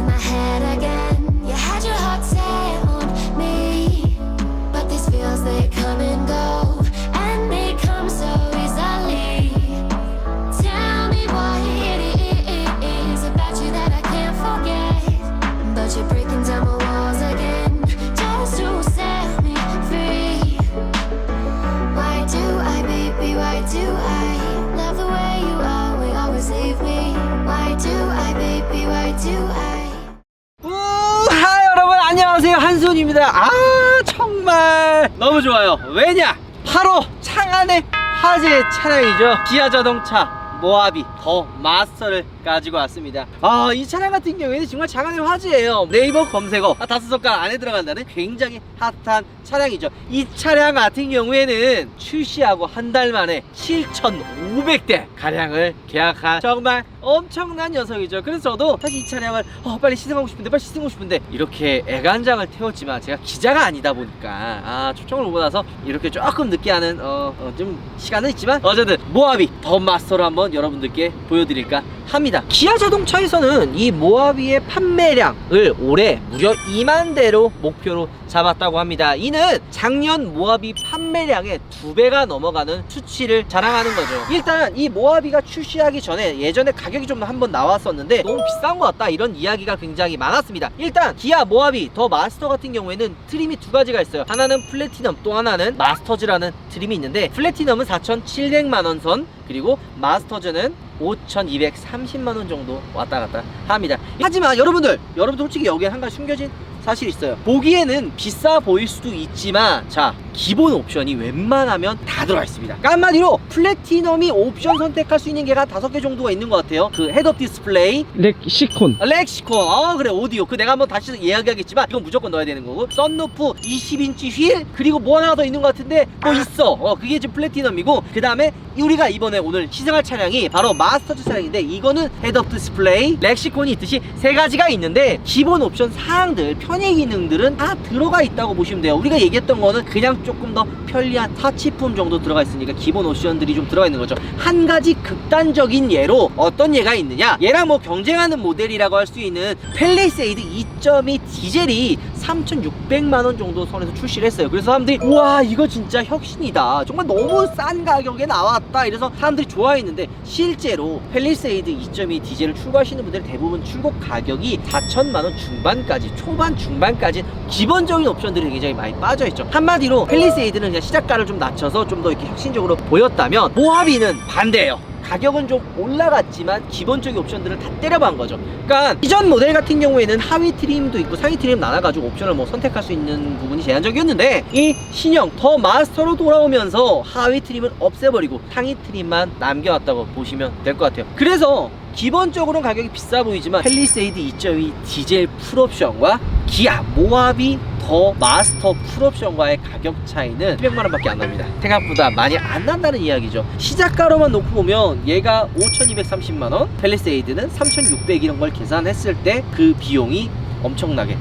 my head again. You had your heart set on me, but these feels they come and go, and they come so easily. Tell me what it is about you that I can't forget, but you're breaking down my walls again just to set me free. Why do I, baby, why do I love the way you always leave me? Why do I, baby, why do I? 하이 여러분 안녕하세요, 한손입니다. 아 정말 너무 좋아요. 왜냐? 바로 창안의 화제 차량이죠. 기아 자동차 모하비 더 마스터를 가지고 왔습니다. 이 차량 같은 경우에는 정말 장안의 화제예요. 네이버 검색어 5젓갈 안에 들어간다는 굉장히 핫한 차량이죠. 이 차량 같은 경우에는 출시하고 한 달 만에 7,500대 가량을 계약한 정말 엄청난 녀석이죠. 그래서 저도 사실 이 차량을 빨리 시승하고 싶은데 이렇게 애간장을 태웠지만 제가 기자가 아니다 보니까 초청을 오고 나서 이렇게 조금 늦게 하는 좀 시간은 있지만 어쨌든 모하비 더 마스터로 한번 여러분들께 보여드릴까 합니다. 기아 자동차에서는 이 모하비의 판매량을 올해 무려 2만 대로 목표로 잡았다고 합니다. 이는 작년 모하비 판매량의 2배가 넘어가는 수치를 자랑하는 거죠. 일단 이 모하비가 출시하기 전에 예전에 가격이 좀 한번 나왔었는데 너무 비싼 것 같다 이런 이야기가 굉장히 많았습니다. 일단 기아 모하비 더 마스터 같은 경우에는 트림이 두 가지가 있어요. 하나는 플래티넘, 또 하나는 마스터즈라는 트림이 있는데 플래티넘은 4,700만원 선, 그리고 마스터즈는 5,230만원 정도 왔다 갔다 합니다. 하지만 여러분들 솔직히 여기에 한 가지 숨겨진 사실이 있어요. 보기에는 비싸 보일 수도 있지만 자, 기본 옵션이 웬만하면 다 들어가 있습니다. 그러니까 한마디로 플래티넘이 옵션 선택할 수 있는 게가 5개 정도가 있는 것 같아요. 그 헤드업 디스플레이, 렉시콘, 그래, 오디오. 내가 한번 다시 이야기하겠지만 이건 무조건 넣어야 되는 거고, 썬루프, 20인치 휠, 그리고 뭐 하나 더 있는 것 같은데 있어. 그게 지금 플래티넘이고, 그 다음에 우리가 이번에 오늘 시승할 차량이 바로 마스터즈 차량인데 이거는 헤드업 디스플레이, 렉시콘이 있듯이 3가지가 있는데 기본 옵션 사항들, 편의 기능들은 다 들어가 있다고 보시면 돼요. 우리가 얘기했던 거는 그냥 조금 더 편리한 타치품 정도 들어가 있으니까 기본 옵션들이 좀 들어가 있는 거죠. 한 가지 극단적인 예로 어떤 예가 있느냐, 얘랑 뭐 경쟁하는 모델이라고 할 수 있는 펠리세이드 2.2 디젤이 3,600만원 정도 선에서 출시를 했어요. 그래서 사람들이 우와 이거 진짜 혁신이다, 정말 너무 싼 가격에 나왔다, 이래서 사람들이 좋아했는데 실제로 펠리세이드 2.2 디젤을 출고하시는 분들 대부분 출고 가격이 4천만원 중반까지, 초반 중반까지 기본적인 옵션들이 굉장히 많이 빠져있죠. 한마디로 펠리세이드는 그냥 시작가를 좀 낮춰서 좀 더 이렇게 혁신적으로 보였다면 모하비는 반대예요. 가격은 좀 올라갔지만 기본적인 옵션들을 다 때려박은 거죠. 그러니까 이전 모델 같은 경우에는 하위 트림도 있고 상위 트림 나눠가지고 옵션을 뭐 선택할 수 있는 부분이 제한적이었는데 이 신형 더 마스터로 돌아오면서 하위 트림은 없애버리고 상위 트림만 남겨왔다고 보시면 될 것 같아요. 그래서 기본적으로는 가격이 비싸 보이지만 펠리세이드 2.2 디젤 풀옵션과 기아 모하비 더 마스터 풀옵션과의 가격 차이는 700만원 밖에 안 납니다. 생각보다 많이 안 난다는 이야기죠. 시작가로만 놓고 보면 얘가 5,230만원, 펠리세이드는 3,600 이런 걸 계산했을 때 그 비용이 엄청나게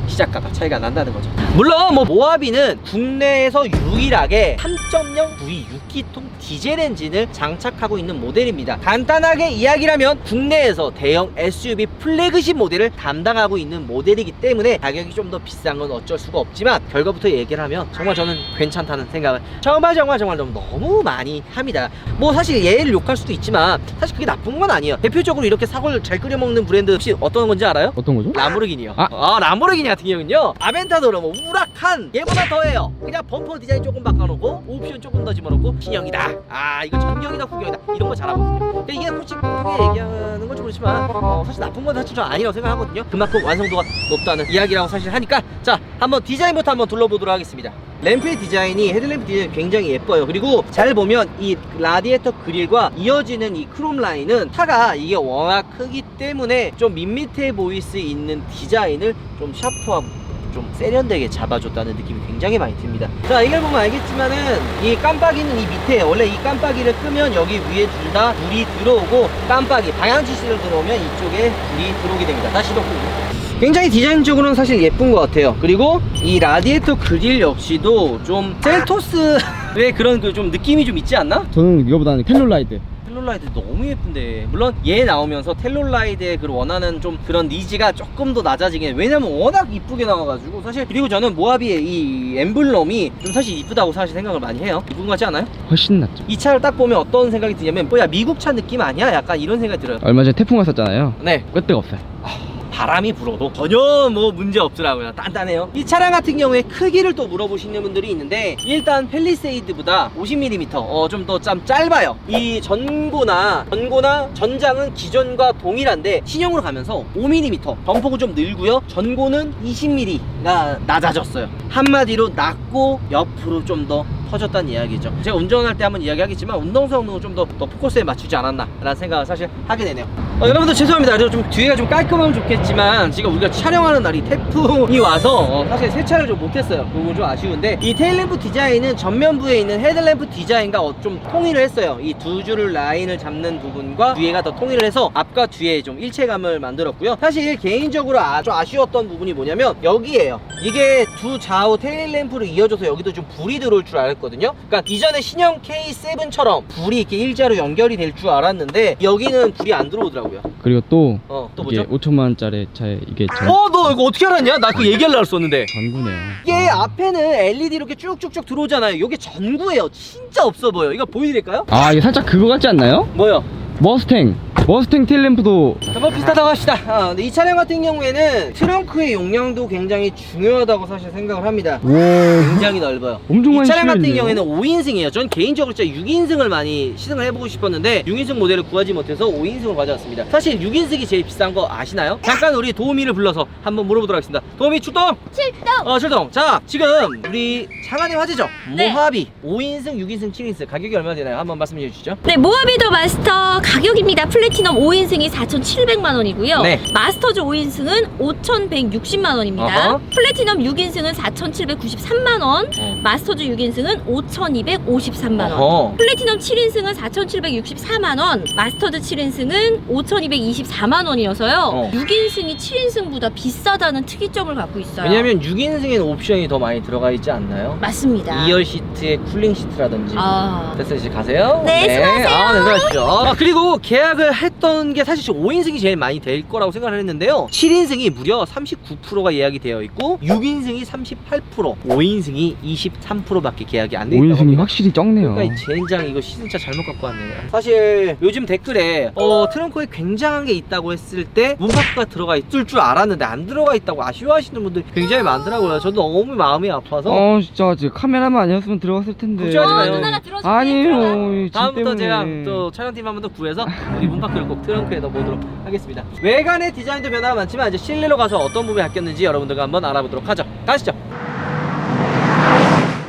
시작가가 차이가 난다는 거죠. 물론 뭐 모하비는 국내에서 유일하게 3.0 V 6기통 디젤 엔진을 장착하고 있는 모델입니다. 간단하게 이야기라면 국내에서 대형 SUV 플래그십 모델을 담당하고 있는 모델이기 때문에 가격이 좀 더 비싼 건 어쩔 수가 없지만 결과부터 얘기를 하면 정말 저는 괜찮다는 생각을 정말 너무 많이 합니다. 뭐 사실 얘를 욕할 수도 있지만 사실 그게 나쁜 건 아니에요. 대표적으로 이렇게 사골 잘 끓여 먹는 브랜드 혹시 어떤 건지 알아요? 어떤 거죠? 람보르기니요. 람보르기니 같은 경우는요, 아벤타도로 뭐 우락한 얘보다 더해요. 그냥 범퍼 디자인 조금 바꿔놓고 옵션 조금 더 집어넣고 신형이다, 이거 전형이다, 후경이다, 이런 거 잘하거든요. 근데 이게 솔직히 얘기하는 건 좀 그렇지만 사실 나쁜 건 사실 저 아니라고 생각하거든요. 그만큼 완성도가 높다는 이야기라고 사실 하니까 자, 한번 디자인부터 한번 둘러보도록 하겠습니다. 램프의 디자인이, 헤드램프 디자인이 굉장히 예뻐요. 그리고 잘 보면 이 라디에이터 그릴과 이어지는 이 크롬 라인은 차가 이게 워낙 크기 때문에 좀 밋밋해 보일 수 있는 디자인을 좀 샤프하고 좀 세련되게 잡아줬다는 느낌이 굉장히 많이 듭니다. 자, 이걸 보면 알겠지만은 이 깜빡이는 이 밑에, 원래 이 깜빡이를 끄면 여기 위에 둘 다 불이 들어오고, 깜빡이 방향지시를 들어오면 이쪽에 불이 들어오게 됩니다. 다시 또 끄고. 굉장히 디자인적으로는 사실 예쁜 것 같아요. 그리고 이 라디에이터 그릴 역시도 좀 셀토스의 그런 그 좀 느낌이 좀 있지 않나? 저는 이거보다는 캔롤라이트 텔룰라이드 너무 예쁜데. 물론 얘 나오면서 텔룰라이드의 그 원하는 좀 그런 니즈가 조금 더 낮아지긴 해. 왜냐면 워낙 이쁘게 나와가지고. 사실 그리고 저는 모하비의 이 엠블럼이 좀 사실 이쁘다고 사실 생각을 많이 해요. 이쁜 거 같지 않아요? 훨씬 낫죠. 이 차를 딱 보면 어떤 생각이 드냐면 뭐야 미국 차 느낌 아니야? 약간 이런 생각이 들어요. 얼마 전에 태풍 왔었잖아요. 네, 끄떡 없어요. 바람이 불어도 전혀 뭐 문제 없더라고요. 단단해요. 이 차량 같은 경우에 크기를 또 물어보시는 분들이 있는데, 일단 팰리세이드보다 50mm 좀 더 짧아요. 이 전고나 전장은 기존과 동일한데 신형으로 가면서 5mm 범퍼가 좀 늘고요. 전고는 20mm가 낮아졌어요. 한마디로 낮고 옆으로 좀 더 퍼졌다는 이야기죠. 제가 운전할 때 한번 이야기하겠지만 운동성능을 좀 더 포커스에 맞추지 않았나 라는 생각을 사실 하게 되네요. 여러분들 죄송합니다. 저 좀 뒤에가 좀 깔끔하면 좋겠지만 지금 우리가 촬영하는 날이 태풍이 와서 사실 세차를 좀 못했어요. 그거 좀 아쉬운데, 이 테일램프 디자인은 전면부에 있는 헤드램프 디자인과 좀 통일을 했어요. 이 두 줄을 라인을 잡는 부분과 뒤에가 더 통일을 해서 앞과 뒤에 좀 일체감을 만들었고요. 사실 개인적으로 좀 아쉬웠던 부분이 뭐냐면 여기에요. 이게 두 좌우 테일램프로 이어져서 여기도 좀 불이 들어올 줄 알았거든요. 그러니까 이전에 신형 K7처럼 불이 이렇게 일자로 연결이 될 줄 알았는데 여기는 불이 안 들어오더라고요. 그리고 또 또 이게 뭐죠? 5천만 원짜리 차에 이게 너 이거 어떻게 알았냐? 나 그거 얘기하려고 했었는데. 전구네요. 이게 앞에는 LED 이렇게 쭉쭉쭉 들어오잖아요. 이게 전구예요. 진짜 없어 보여. 이거 보여드릴까요? 아, 이게 살짝 그거 같지 않나요? 뭐요? 머스탱 테일램프도 뭐 비슷하다고 합시다. 근데 이 차량 같은 경우에는 트렁크의 용량도 굉장히 중요하다고 사실 생각을 합니다. 와, 굉장히 넓어요. 엄청 이 많이 차량 같은 실려있네요. 경우에는 5인승이에요. 전 개인적으로 진짜 6인승을 많이 시승을 해보고 싶었는데 6인승 모델을 구하지 못해서 5인승을 가져왔습니다. 사실 6인승이 제일 비싼 거 아시나요? 잠깐 우리 도우미를 불러서 한번 물어보도록 하겠습니다. 도우미 출동! 출동! 자, 지금 우리 장안의 화제죠? 네. 모하비 5인승, 6인승, 7인승 가격이 얼마 되나요? 한번 말씀해 주시죠. 네, 모하비더 마스터 가격입니다. 플래티넘 5인승이 4,700만 원이고요. 네. 마스터즈 5인승은 5,160만 원입니다. 어허. 플래티넘 6인승은 4,793만 원. 마스터즈 6인승은 5,253만 원. 어허. 플래티넘 7인승은 4,764만 원. 마스터즈 7인승은 5,224만 원이어서요. 6인승이 7인승보다 비싸다는 특이점을 갖고 있어요. 왜냐면 6인승에는 옵션이 더 많이 들어가 있지 않나요? 맞습니다. 2열 시트에 쿨링 시트라든지. 됐어요, 이제 가세요. 네, 수고하세요. 네, 수고하십시오. 그리고 계약을 했던 게 사실 5인승이 제일 많이 될 거라고 생각을 했는데요. 7인승이 무려 39%가 예약이 되어 있고 6인승이 38%, 5인승이 23%밖에 계약이 안 돼 있다고 5인승이 합니다. 확실히 적네요. 그러니까 이 젠장 이거 시승차 잘못 갖고 왔네. 사실 요즘 댓글에 트렁크에 굉장한 게 있다고 했을 때 문파크가 들어가 있을 줄 알았는데 안 들어가 있다고 아쉬워하시는 분들 굉장히 많더라고요. 저도 너무 마음이 아파서 진짜 지금 카메라만 아니었으면 들어갔을 텐데. 걱정하지 마요. 누나가 들어줄게. 아니에요. 이 다음부터 진 제가 때문에. 또 촬영팀 한 번 더 구해서 우리 문파크를 꼭 트렁크에 넣어보도록 하겠습니다. 외관의 디자인도 변화가 많지만 이제 실내로 가서 어떤 부분이 바뀌었는지 여러분들과 한번 알아보도록 하죠. 가시죠.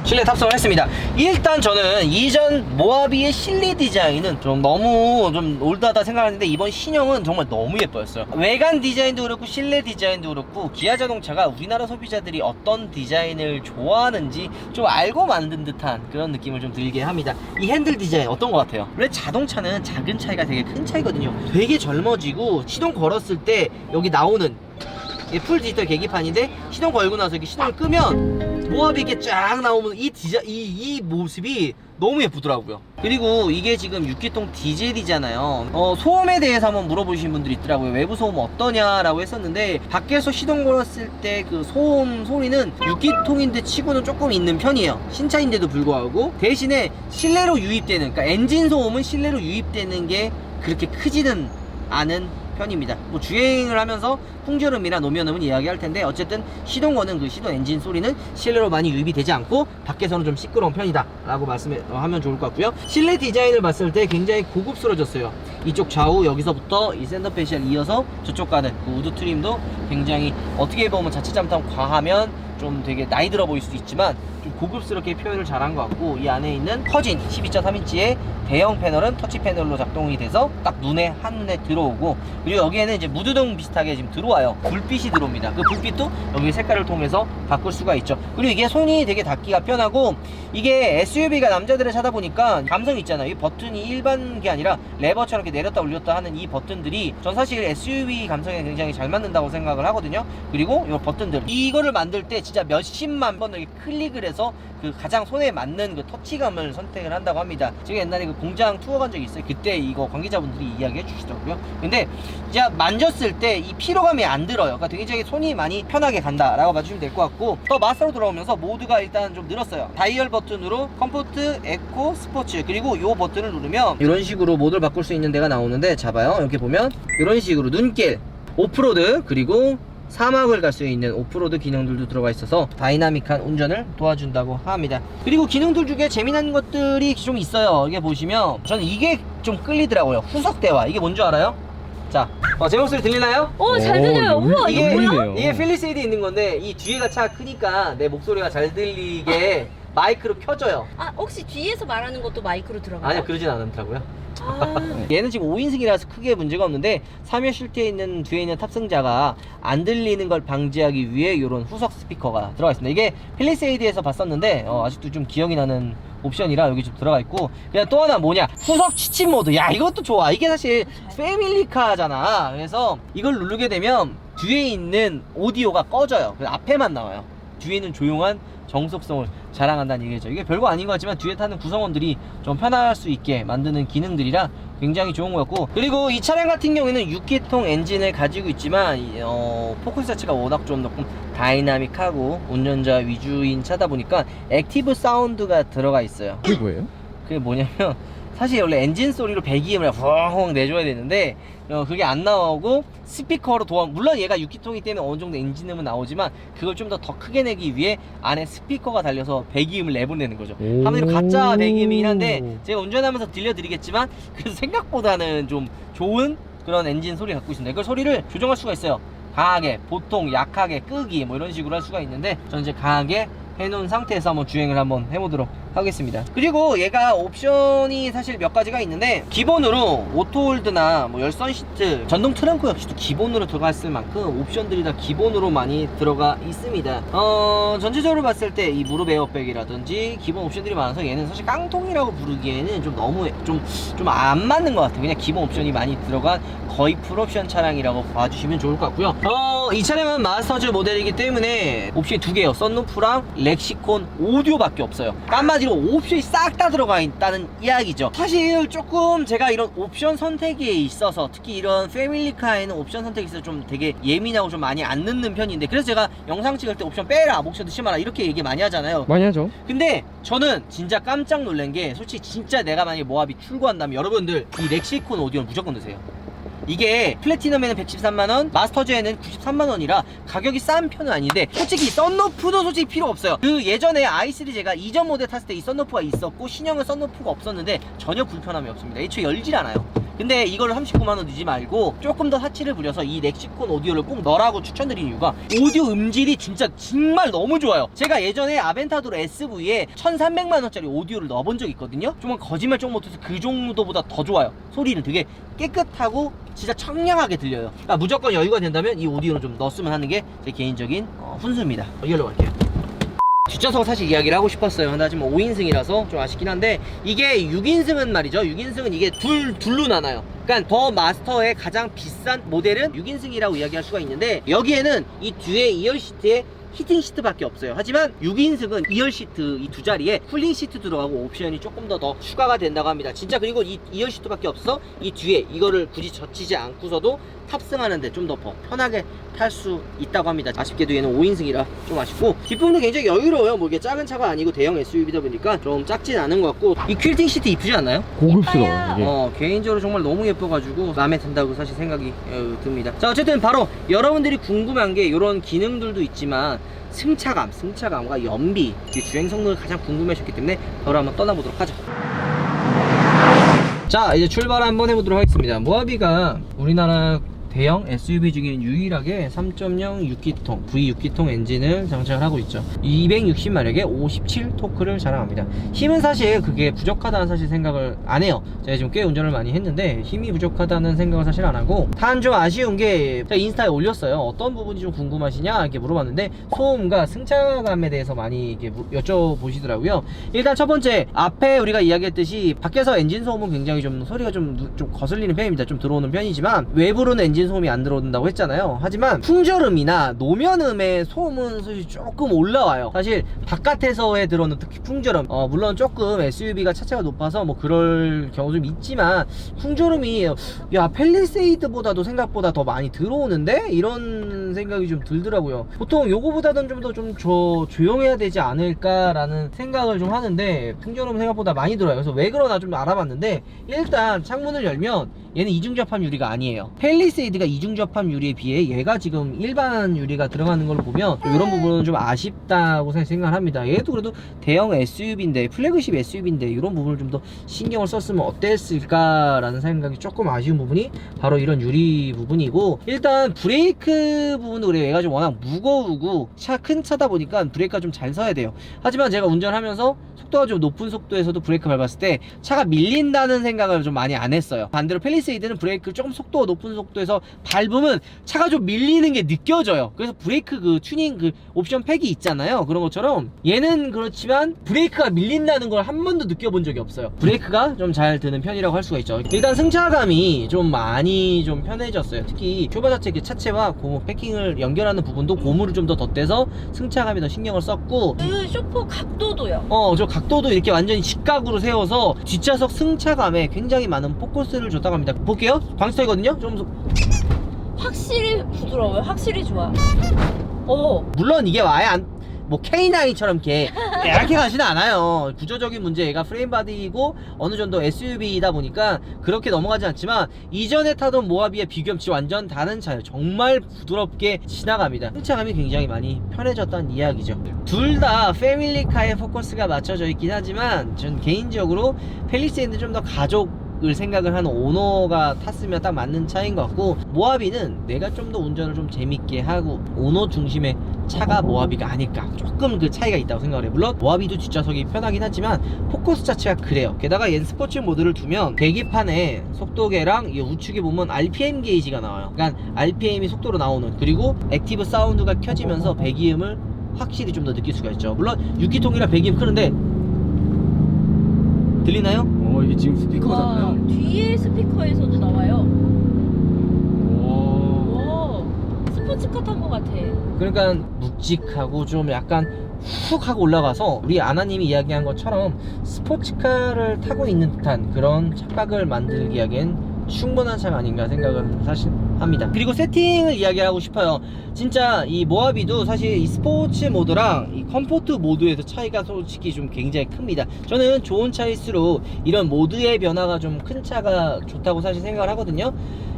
실내 탑승을 했습니다. 일단 저는 이전 모하비의 실내 디자인은 좀 너무 좀 올드하다 생각하는데 이번 신형은 정말 너무 예뻐였어요. 외관 디자인도 그렇고 실내 디자인도 그렇고 기아 자동차가 우리나라 소비자들이 어떤 디자인을 좋아하는지 좀 알고 만든 듯한 그런 느낌을 좀 들게 합니다. 이 핸들 디자인 어떤 것 같아요? 원래 자동차는 작은 차이가 되게 큰 차이거든요. 되게 젊어지고 시동 걸었을 때 여기 나오는 이게 풀 디지털 계기판인데 시동 걸고 나서 이렇게 시동을 끄면 모하비 이렇게 쫙 나오면 이 모습이 너무 예쁘더라고요. 그리고 이게 지금 6기통 디젤이잖아요. 소음에 대해서 한번 물어보신 분들이 있더라고요. 외부 소음 어떠냐라고 했었는데 밖에서 시동 걸었을 때 그 소음 소리는 6기통인데 치고는 조금 있는 편이에요. 신차인데도 불구하고. 대신에 실내로 유입되는, 그러니까 엔진 소음은 실내로 유입되는 게 그렇게 크지는 않은 편입니다. 뭐 주행을 하면서 풍절음이나 노면음은 이야기할 텐데 어쨌든 시동 거는 그 시동 엔진 소리는 실내로 많이 유입이 되지 않고 밖에서는 좀 시끄러운 편이다 라고 말씀하면 좋을 것 같고요. 실내 디자인을 봤을 때 굉장히 고급스러워졌어요. 이쪽 좌우 여기서부터 이 센터 페시알 이어서 저쪽 가는 그 우드 트림도 굉장히 어떻게 보면 자칫 잘못하면 과하면 좀 되게 나이 들어 보일 수도 있지만 좀 고급스럽게 표현을 잘한 것 같고, 이 안에 있는 커진 12.3인치의 대형 패널은 터치 패널로 작동이 돼서 딱 한눈에 들어오고, 그리고 여기에는 이제 무드등 비슷하게 지금 들어와요. 불빛이 들어옵니다. 그 불빛도 여기 색깔을 통해서 바꿀 수가 있죠. 그리고 이게 손이 되게 닿기가 편하고, 이게 SUV가 남자들을 찾아 보니까 감성이 있잖아요. 이 버튼이 일반 게 아니라 레버처럼 이렇게 내렸다 올렸다 하는 이 버튼들이 전 사실 SUV 감성에 굉장히 잘 맞는다고 생각을 하거든요. 그리고 이 버튼들, 이거를 만들 때 진짜 몇십만 번을 클릭을 해서 하면서 그 가장 손에 맞는 그 터치감을 선택을 한다고 합니다. 제가 옛날에 그 공장 투어 간 적이 있어요. 그때 이거 관계자분들이 이야기해 주시더라고요. 근데 이제 만졌을 때 이 피로감이 안 들어요. 그러니까 굉장히 손이 많이 편하게 간다라고 봐주시면 될 것 같고, 더 마스터로 돌아오면서 모드가 일단 좀 늘었어요. 다이얼 버튼으로 컴포트, 에코, 스포츠, 그리고 이 버튼을 누르면 이런 식으로 모드를 바꿀 수 있는 데가 나오는데, 잡아요. 이렇게 보면 이런 식으로 눈길, 오프로드, 그리고 사막을 갈 수 있는 오프로드 기능들도 들어가 있어서 다이나믹한 운전을 도와준다고 합니다. 그리고 기능들 중에 재미난 것들이 좀 있어요. 이게 보시면 저는 이게 좀 끌리더라고요. 후석 대화. 이게 뭔지 알아요? 자, 제 목소리 들리나요? 잘 들려요. 우와, 이게, 이거 뭐야? 울리네요. 이게 필리세이드에 있는 건데, 이 뒤에가 차가 크니까 내 목소리가 잘 들리게 마이크로 켜져요. 아, 혹시 뒤에서 말하는 것도 마이크로 들어가요? 아니요, 그러진 않더라고요. 아, 얘는 지금 5인승이라서 크게 문제가 없는데 3열 실내에 있는 뒤에 있는 탑승자가 안 들리는 걸 방지하기 위해 이런 후석 스피커가 들어가 있습니다. 이게 필리세이드에서 봤었는데 아직도 좀 기억이 나는 옵션이라 여기 좀 들어가 있고, 그냥 또 하나 뭐냐, 후석 취침 모드. 야, 이것도 좋아. 이게 사실 패밀리카잖아. 그래서 이걸 누르게 되면 뒤에 있는 오디오가 꺼져요. 그래서 앞에만 나와요. 뒤에는 조용한 정속성을 자랑한다는 얘기죠. 이게 별거 아닌 것 같지만 뒤에 타는 구성원들이 좀 편할 수 있게 만드는 기능들이라 굉장히 좋은 것 같고, 그리고 이 차량 같은 경우에는 6기통 엔진을 가지고 있지만 포커스 자체가 워낙 좀 조금 다이나믹하고 운전자 위주인 차다 보니까 액티브 사운드가 들어가 있어요. 그게 뭐예요? 그게 뭐냐면, 사실 원래 엔진 소리로 배기음을 후엉 내줘야 되는데 그게 안 나오고 스피커로 물론 얘가 6기통이기 때문에 어느 정도 엔진음은 나오지만 그걸 좀 더 크게 내기 위해 안에 스피커가 달려서 배기음을 내보내는 거죠. 한마디로 가짜 배기음이긴 한데 제가 운전하면서 들려드리겠지만 그래도 생각보다는 좀 좋은 그런 엔진 소리 갖고 있습니다. 이걸 소리를 조정할 수가 있어요. 강하게, 보통, 약하게, 끄기 뭐 이런 식으로 할 수가 있는데 저는 이제 강하게 해놓은 상태에서 한번 주행을 한번 해보도록 하겠습니다. 그리고 얘가 옵션이 사실 몇 가지가 있는데, 기본으로 오토홀드나 뭐 열선 시트, 전동 트렁크 역시도 기본으로 들어갔을 만큼 옵션들이 다 기본으로 많이 들어가 있습니다. 전체적으로 봤을 때 이 무릎 에어백이라든지 기본 옵션들이 많아서 얘는 사실 깡통이라고 부르기에는 좀 너무 좀 안 맞는 것 같아요. 그냥 기본 옵션이 많이 들어간 거의 풀옵션 차량이라고 봐주시면 좋을 것 같고요. 이 차량은 마스터즈 모델이기 때문에 옵션이 두 개예요. 썬루프랑 렉시콘 오디오밖에 없어요. 한마디로 옵션이 싹 다 들어가 있다는 이야기죠. 사실 조금 제가 이런 옵션 선택에 있어서, 특히 이런 패밀리카에는 옵션 선택에 있어서 좀 되게 예민하고 좀 많이 안 넣는 편인데, 그래서 제가 영상 찍을 때 옵션 빼라, 옵션 넣지 마라 이렇게 얘기 많이 하잖아요. 많이 하죠. 근데 저는 진짜 깜짝 놀란 게, 솔직히 진짜 내가 만약에 모하비 출고한다면 여러분들 이 렉시콘 오디오는 무조건 넣으세요. 이게 플래티넘에는 113만원, 마스터즈에는 93만원이라 가격이 싼 편은 아닌데, 솔직히 썬루프도 솔직히 필요 없어요. 그 예전에 i3 제가 이전 모델 탔을 때 이 썬루프가 있었고 신형은 썬루프가 없었는데 전혀 불편함이 없습니다. 애초에 열질 않아요. 근데 이걸 39만원 넣지 말고 조금 더 사치를 부려서 이 렉시콘 오디오를 꼭 넣으라고 추천드리는 이유가, 오디오 음질이 진짜 정말 너무 좋아요. 제가 예전에 아벤타도로 SV에 1300만원짜리 오디오를 넣어본 적이 있거든요. 정말 거짓말 좀 못해서 그 정도보다 더 좋아요. 소리는 되게 깨끗하고 진짜 청량하게 들려요. 그러니까 무조건 여유가 된다면 이 오디오를 좀 넣었으면 하는 게 제 개인적인 훈수입니다. 이걸로 갈게요. 뒷좌석 사실 이야기를 하고 싶었어요. 하지만 5인승이라서 좀 아쉽긴 한데, 이게 6인승은 말이죠. 6인승은 이게 둘로 나눠요. 그러니까 더 마스터의 가장 비싼 모델은 6인승이라고 이야기할 수가 있는데, 여기에는 이 뒤에 2열 시트에 히팅 시트밖에 없어요. 하지만 6인승은 2열 시트 이 두 자리에 쿨링 시트 들어가고 옵션이 조금 더 추가가 된다고 합니다. 진짜. 그리고 이 2열 시트밖에 없어 이 뒤에 이거를 굳이 젖히지 않고서도 탑승하는데 좀 더 편하게 탈 수 있다고 합니다. 아쉽게도 얘는 5인승이라 좀 아쉽고, 뒷부분도 굉장히 여유로워요. 뭐 이게 작은 차가 아니고 대형 SUV다 보니까 좀 작진 않은 것 같고, 이 퀼팅 시트 이쁘지 않나요? 고급스러워. 예뻐요. 이게. 개인적으로 정말 너무 예뻐가지고 마음에 든다고 사실 생각이 듭니다. 자, 어쨌든 바로 여러분들이 궁금한 게 이런 기능들도 있지만 승차감과 연비, 주행 성능을 가장 궁금해하셨기 때문에 바로 한번 떠나보도록 하죠. 자, 이제 출발 한번 해보도록 하겠습니다. 모하비가 우리나라 대형 SUV 중에 유일하게 3.0 6기통 V6기통 엔진을 장착을 하고 있죠. 260마력에 57 토크를 자랑합니다. 힘은 사실 그게 부족하다는 사실 생각을 안 해요. 제가 지금 꽤 운전을 많이 했는데 힘이 부족하다는 생각을 사실 안 하고, 단 좀 아쉬운 게 제가 인스타에 올렸어요. 어떤 부분이 좀 궁금하시냐 이렇게 물어봤는데, 소음과 승차감에 대해서 많이 이렇게 여쭤보시더라고요. 일단 첫 번째, 앞에 우리가 이야기했듯이 밖에서 엔진 소음은 굉장히 좀 소리가 좀 거슬리는 편입니다. 좀 들어오는 편이지만 외부로는 엔진 엔진 소음이 안 들어온다고 했잖아요. 하지만 풍절음이나 노면음의 소음은 사실 조금 올라와요. 사실 바깥에서의 들어오는 특히 풍절음, 물론 조금 SUV가 차체가 높아서 뭐 그럴 경우 좀 있지만 풍절음이 야 팰리세이드보다도 생각보다 더 많이 들어오는데 이런 생각이 좀 들더라고요. 보통 요거보다는 좀 더 좀 조용해야 되지 않을까라는 생각을 좀 하는데 풍절음 생각보다 많이 들어요. 그래서 왜 그러나 좀 알아봤는데 일단 창문을 열면 얘는 이중접합 유리가 아니에요. 팰리세이드가 이중접합 유리에 비해 얘가 지금 일반 유리가 들어가는 걸 보면 이런 부분은 좀 아쉽다고 생각을 합니다. 얘도 그래도 대형 SUV인데 플래그십 SUV인데 이런 부분을 좀 더 신경을 썼으면 어땠을까라는 생각이 조금 아쉬운 부분이 바로 이런 유리 부분이고, 일단 브레이크 부분도 그래요. 얘가 좀 워낙 무거우고 큰 차다 보니까 브레이크가 좀 잘 서야 돼요. 하지만 제가 운전하면서 속도가 좀 높은 속도에서도 브레이크 밟았을 때 차가 밀린다는 생각을 좀 많이 안 했어요. 반대로 팰리세이드는 브레이크 조금 속도가 높은 속도에서 밟으면 차가 좀 밀리는 게 느껴져요. 그래서 브레이크 그 튜닝 그 옵션 팩이 있잖아요. 그런 것처럼 얘는 그렇지만 브레이크가 밀린다는 걸 한 번도 느껴본 적이 없어요. 브레이크가 좀 잘 드는 편이라고 할 수가 있죠. 일단 승차감이 좀 많이 좀 편해졌어요. 특히 쇼바 자체 그 차체와 고무 패킹을 연결하는 부분도 고무를 좀 더 덧대서 승차감에 더 신경을 썼고, 그 쇼퍼 각도도요. 저 각도도 이렇게 완전히 직각으로 세워서 뒷좌석 승차감에 굉장히 많은 포커스를 줬다고 합니다. 볼게요. 광스터이거든요. 좀 확실히 부드러워요. 확실히 좋아. 물론 이게 아예 뭐 K9처럼 이렇게 가지는 않아요. 구조적인 문제, 얘가 프레임 바디이고 어느 정도 SUV이다 보니까 그렇게 넘어가지 않지만 이전에 타던 모하비에 비교없이 완전 다른 차예요. 정말 부드럽게 지나갑니다. 승차감이 굉장히 많이 편해졌다는 이야기죠. 둘 다 패밀리카에 포커스가 맞춰져 있긴 하지만 전 개인적으로 팰리세이드는 좀 더 가족을 생각을 하는 오너가 탔으면 딱 맞는 차인 것 같고, 모하비는 내가 좀 더 운전을 좀 재밌게 하고 오너 중심의 차가 모하비가 아닐까, 조금 그 차이가 있다고 생각을 해요. 물론 모하비도 뒷좌석이 편하긴 하지만 포커스 자체가 그래요. 게다가 얘는 스포츠 모드를 두면 계기판에 속도계랑 이 우측에 보면 RPM 게이지가 나와요. 그러니까 RPM이 속도로 나오는, 그리고 액티브 사운드가 켜지면서 배기음을 확실히 좀 더 느낄 수가 있죠. 물론 6기통이라 배기음 크는데 들리나요? 이게 지금 스피커잖아요. 뒤에 스피커에서도 나와요. 오. 스포츠카 탄 것 같아. 그러니까 묵직하고 좀 약간 훅 하고 올라가서 우리 아나님이 이야기한 것처럼 스포츠카를 타고 있는 듯한 그런 착각을 만들기 하기엔 충분한 차가 아닌가 생각을 사실 합니다. 그리고 세팅을 이야기하고 싶어요. 진짜 이 모하비도 사실 이 스포츠 모드랑 이 컴포트 모드에서 차이가 솔직히 좀 굉장히 큽니다. 저는 좋은 차일수록 이런 모드의 변화가 좀 큰 차가 좋다고 사실 생각을 하거든요.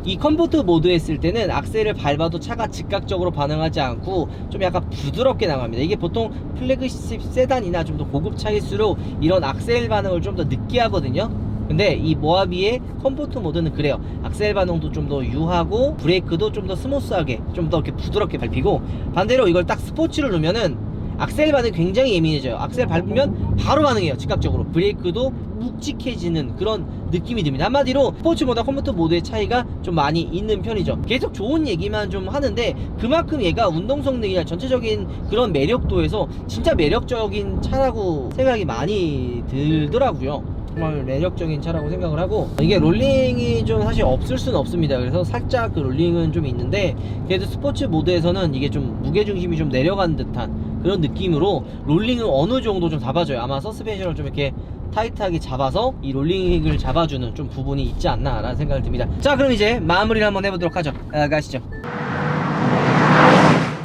이 컴포트 모드 했을 때는 악셀을 밟아도 차가 즉각적으로 반응하지 않고 좀 약간 부드럽게 나갑니다. 이게 보통 플래그십 세단이나 좀 더 고급 차일수록 이런 악셀 반응을 좀 더 늦게 하거든요. 근데 이 모하비의 컴포트 모드는 그래요. 악셀 반응도 좀 더 유하고 브레이크도 좀 더 스무스하게 좀 더 이렇게 부드럽게 밟히고, 반대로 이걸 딱 스포츠를 넣으면은 악셀 반응이 굉장히 예민해져요. 악셀 밟으면 바로 반응해요. 즉각적으로. 브레이크도 묵직해지는 그런 느낌이 듭니다. 한마디로 스포츠보다 컴포트 모드의 차이가 좀 많이 있는 편이죠. 계속 좋은 얘기만 좀 하는데 그만큼 얘가 운동 성능이나 전체적인 그런 매력도에서 진짜 매력적인 차라고 생각이 많이 들더라고요. 정말 매력적인 차라고 생각을 하고, 이게 롤링이 좀 사실 없을 수는 없습니다. 그래서 살짝 그 롤링은 좀 있는데 그래도 스포츠 모드에서는 이게 좀 무게중심이 좀 내려간 듯한 그런 느낌으로 롤링을 어느 정도 좀 잡아줘요. 아마 서스펜션을 좀 이렇게 타이트하게 잡아서 이 롤링을 잡아주는 좀 부분이 있지 않나 라는 생각이 듭니다. 자, 그럼 이제 마무리를 한번 해보도록 하죠. 가시죠.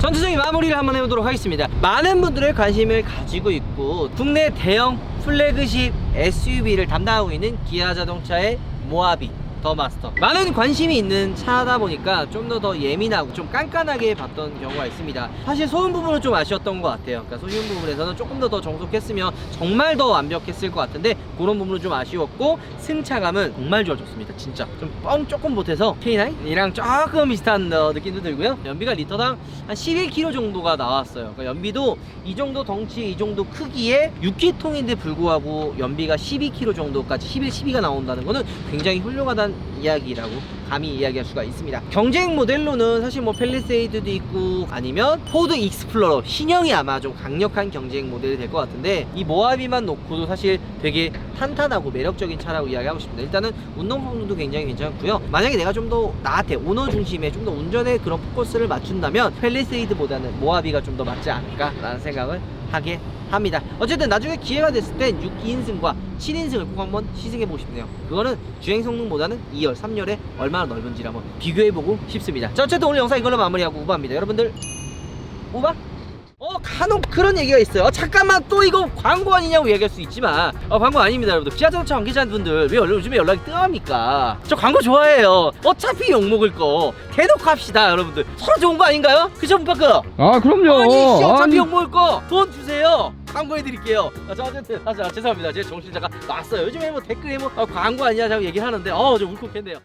전체적인 마무리를 한번 해보도록 하겠습니다. 많은 분들의 관심을 가지고 있고 국내 대형 플래그십 SUV를 담당하고 있는 기아 자동차의 모하비 더 마스터, 많은 관심이 있는 차다 보니까 좀 더 예민하고 좀 깐깐하게 봤던 경우가 있습니다. 사실 소음 부분은 좀 아쉬웠던 것 같아요. 그러니까 소음 부분에서는 조금 더 정숙했으면 정말 더 완벽했을 것 같은데 그런 부분은 좀 아쉬웠고, 승차감은 정말 좋아졌습니다. 진짜 좀 뻥 조금 못해서 K9이랑 조금 비슷한 느낌도 들고요. 연비가 리터당 한 11km 정도가 나왔어요. 그러니까 연비도 이 정도 덩치, 이 정도 크기에 6기통인데 불구하고 연비가 12km 정도까지 11, 12가 나온다는 거는 굉장히 훌륭하다는 이야기라고 감히 이야기할 수가 있습니다. 경쟁 모델로는 사실 뭐 팰리세이드도 있고 아니면 포드 익스플로러 신형이 아마 좀 강력한 경쟁 모델이 될 것 같은데 이 모하비만 놓고도 사실 되게 탄탄하고 매력적인 차라고 이야기하고 싶습니다. 일단은 운동 성능도 굉장히 괜찮고요. 만약에 내가 좀 더 나한테 오너 중심의 좀 더 운전에 그런 포커스를 맞춘다면 팰리세이드보다는 모하비가 좀 더 맞지 않을까라는 생각을 하게 합니다. 어쨌든 나중에 기회가 됐을 땐 6인승과 7인승을 꼭 한번 시승해보고 싶네요. 그거는 주행 성능보다는 2열, 3열에 얼마나 넓은지를 한번 비교해보고 싶습니다. 자, 어쨌든 오늘 영상 이걸로 마무리하고 우바입니다. 여러분들 우바? 간혹 그런 얘기가 있어요. 잠깐만 또 이거 광고 아니냐고 얘기할 수 있지만 광고 아닙니다. 여러분들 기아자동차 관계자분들 왜 요즘에 연락이 뜸합니까? 저 광고 좋아해요. 어차피 욕먹을 거 대놓고 합시다. 여러분들 서로 좋은 거 아닌가요? 그죠 문파크? 아 그럼요. 아니 씨, 어차피 아니, 욕먹을 거 돈 주세요. 광고해드릴게요. 자 어쨌든 죄송합니다. 제 정신자가 왔어요. 요즘에 뭐 댓글에 뭐 광고 아니냐 자고 얘기를 하는데 좀 울컥했네요.